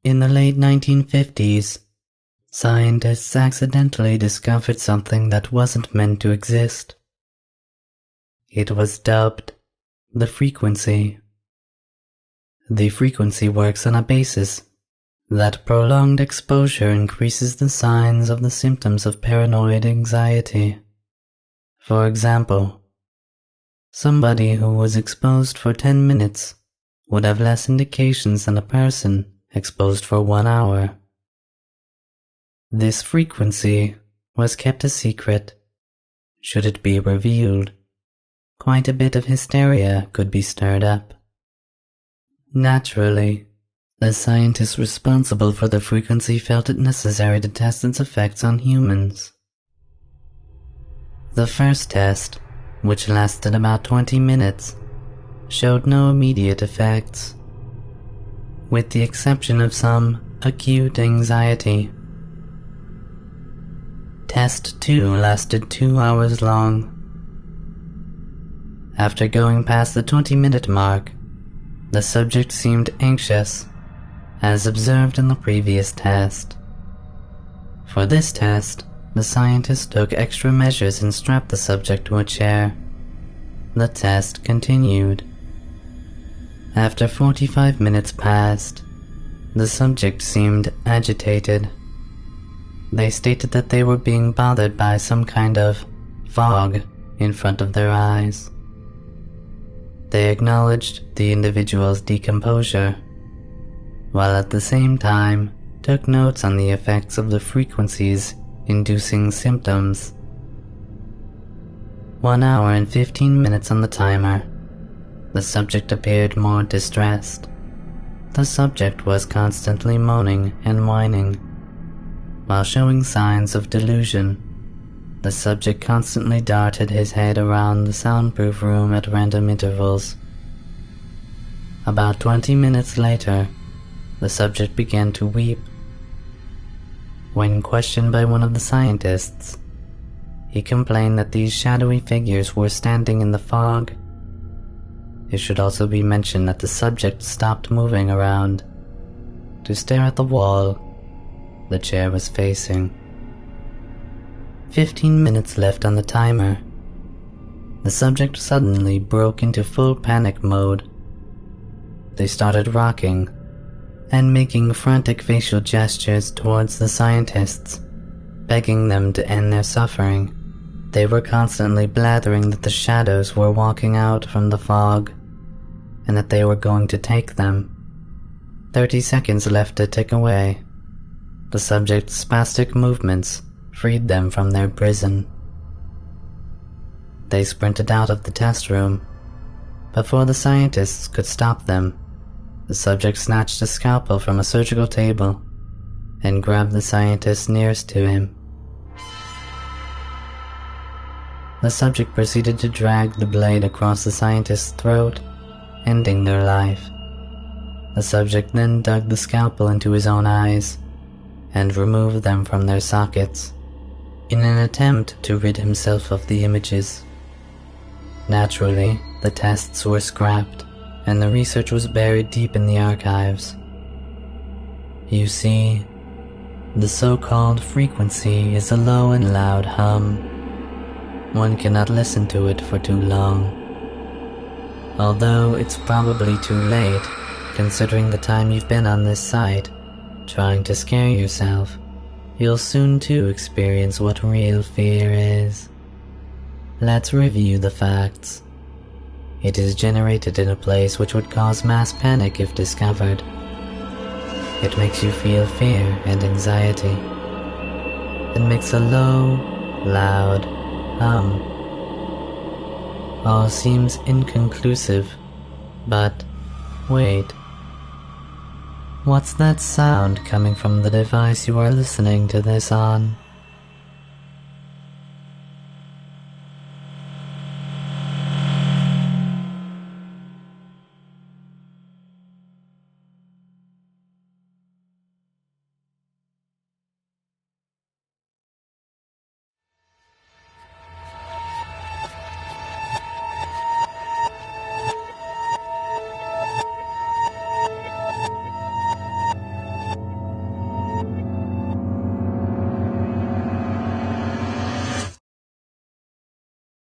In the late 1950s, scientists accidentally discovered something that wasn't meant to exist. It was dubbed the frequency. The frequency works on a basis that prolonged exposure increases the signs of the symptoms of paranoid anxiety. For example, somebody who was exposed for 10 minutes would have less indications than a person exposed for 1 hour. This frequency was kept a secret. Should it be revealed, quite a bit of hysteria could be stirred up. Naturally, the scientists responsible for the frequency felt it necessary to test its effects on humans. The first test, which lasted about 20 minutes, showed no immediate effects, with the exception of some acute anxiety. Test 2 lasted 2 hours long. After going past the 20-minute mark, the subject seemed anxious, as observed in the previous test. For this test, the scientists took extra measures and strapped the subject to a chair. The test continued. After 45 minutes passed, the subject seemed agitated. They stated that they were being bothered by some kind of fog in front of their eyes. They acknowledged the individual's decomposure, while at the same time took notes on the effects of the frequencies inducing symptoms. 1 hour and 15 minutes on the timer. The subject appeared more distressed. The subject was constantly moaning and whining. While showing signs of delusion, the subject constantly darted his head around the soundproof room at random intervals. About 20 minutes later, the subject began to weep. When questioned by one of the scientists, he complained that these shadowy figures were standing in the fog. It should also be mentioned that the subject stopped moving around to stare at the wall the chair was facing. 15 minutes left on the timer. The subject suddenly broke into full panic mode. They started rocking and making frantic facial gestures towards the scientists, begging them to end their suffering. They were constantly blathering that the shadows were walking out from the fog, and that they were going to take them. 30 seconds left to tick away. The subject's spastic movements freed them from their prison. They sprinted out of the test room. Before the scientists could stop them, the subject snatched a scalpel from a surgical table and grabbed the scientist nearest to him. The subject proceeded to drag the blade across the scientist's throat, ending their life. The subject then dug the scalpel into his own eyes and removed them from their sockets in an attempt to rid himself of the images. Naturally, the tests were scrapped and the research was buried deep in the archives. You see, the so-called frequency is a low and loud hum. One cannot listen to it for too long. Although it's probably too late, considering the time you've been on this site, trying to scare yourself, you'll soon too experience what real fear is. Let's review the facts. It is generated in a place which would cause mass panic if discovered. It makes you feel fear and anxiety. It makes a low, loud hum. All seems inconclusive, but wait. What's that sound coming from the device you are listening to this on?